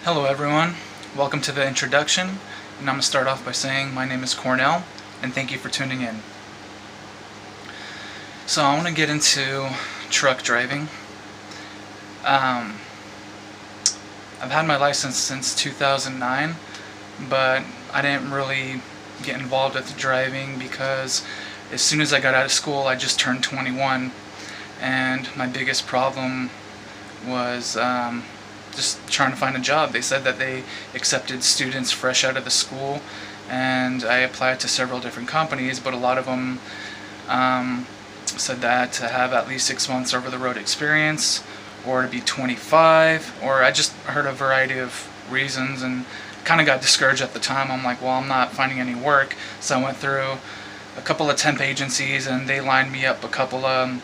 Hello everyone, welcome to the introduction, and I'm going to start off by saying my name is Cornell, and thank you for tuning in. So I want to get into truck driving. I've had my license since 2009, but I didn't really get involved with driving because as soon as I got out of school I just turned 21, and my biggest problem was just trying to find a job. They said that they accepted students fresh out of the school, and I applied to several different companies, but a lot of them said that to have at least 6 months over the road experience or to be 25, or I just heard a variety of reasons and kind of got discouraged at the time. I'm like, well, I'm not finding any work, so I went through a couple of temp agencies and they lined me up a couple of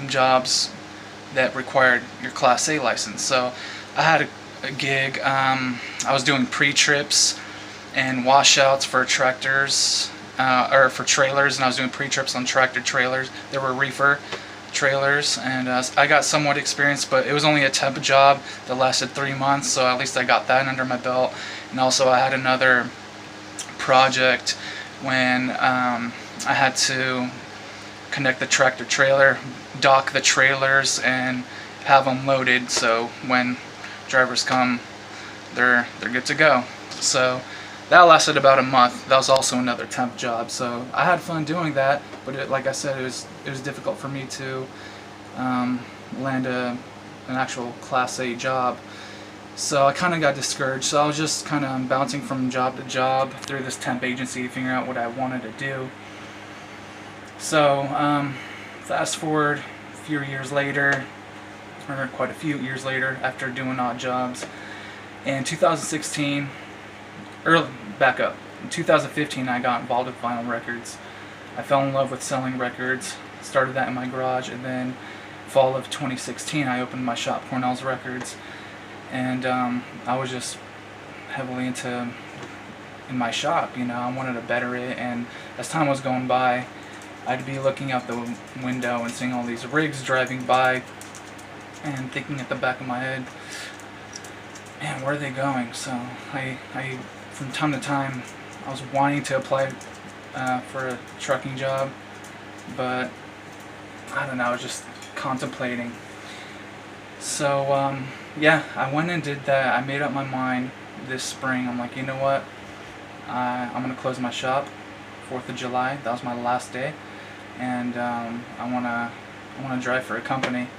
jobs that required your Class A license. So I had a gig. I was doing pre-trips and washouts for tractors, or for trailers, and I was doing pre-trips on tractor trailers. There were reefer trailers, and I got somewhat experience, but it was only a temp job that lasted 3 months, so at least I got that under my belt. And also I had another project when I had to connect the tractor trailer, dock the trailers, and have them loaded so when drivers come they're good to go. So that lasted about a month. That was also another temp job, so I had fun doing that, but like I said, it was difficult for me to land an actual Class A job. So I kind of got discouraged, so I was just kind of bouncing from job to job through this temp agency, figuring out what I wanted to do. So fast forward a few years later, or quite a few years later, after doing odd jobs, in 2016, back up, in 2015 I got involved with vinyl records. I fell in love with selling records, started that in my garage, and then fall of 2016 I opened my shop, Cornell's Records, and I was just heavily in my shop, you know. I wanted to better it, and as time was going by, I'd be looking out the window and seeing all these rigs driving by and thinking at the back of my head, man, where are they going? So I from time to time, I was wanting to apply for a trucking job, but I don't know, I was just contemplating. So yeah, I went and did that. I made up my mind this spring. I'm like, you know what? I'm going to close my shop, 4th of July. That was my last day. And I want to drive for a company,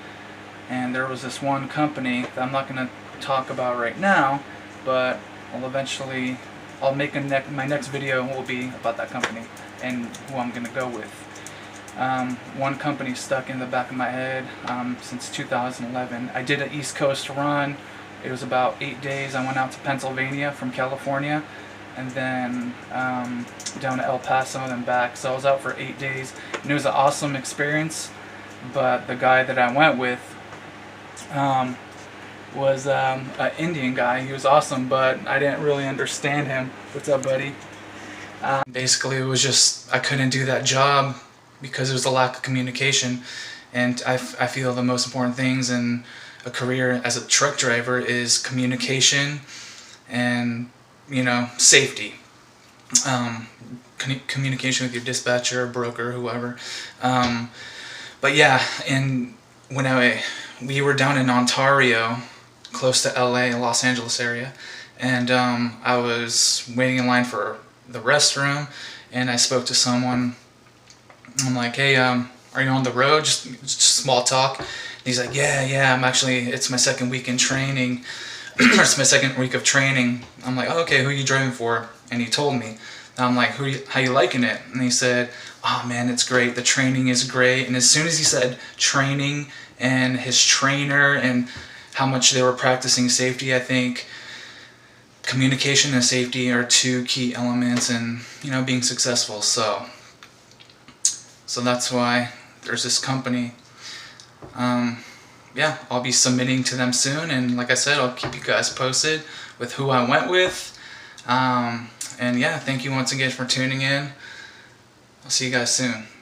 and there was this one company that I'm not going to talk about right now, but I'll make my next video will be about that company and who I'm going to go with. One company stuck in the back of my head since 2011. I did an East Coast run. It was about 8 days. I went out to Pennsylvania from California, and then down to El Paso and then back. So I was out for 8 days, and it was an awesome experience. But the guy that I went with was an Indian guy. He was awesome, but I didn't really understand him. What's up, buddy? Basically, it was just I couldn't do that job because there was a lack of communication, and I feel the most important things in a career as a truck driver is communication and, you know, safety. Communication with your dispatcher, broker, whoever. But yeah, and when we were down in Ontario, close to LA, Los Angeles area, and I was waiting in line for the restroom, and I spoke to someone. I'm like, hey, are you on the road? Just small talk. And he's like, yeah, it's my second week in training. It's my second week of training. I'm like, oh, okay, who are you driving for? And he told me. And I'm like, how you liking it? And he said, oh man, it's great. The training is great. And as soon as he said training and his trainer and how much they were practicing safety, I think communication and safety are two key elements in, you know, being successful. So that's why there's this company. Yeah, I'll be submitting to them soon, and like I said, I'll keep you guys posted with who I went with. And yeah, thank you once again for tuning in. I'll see you guys soon.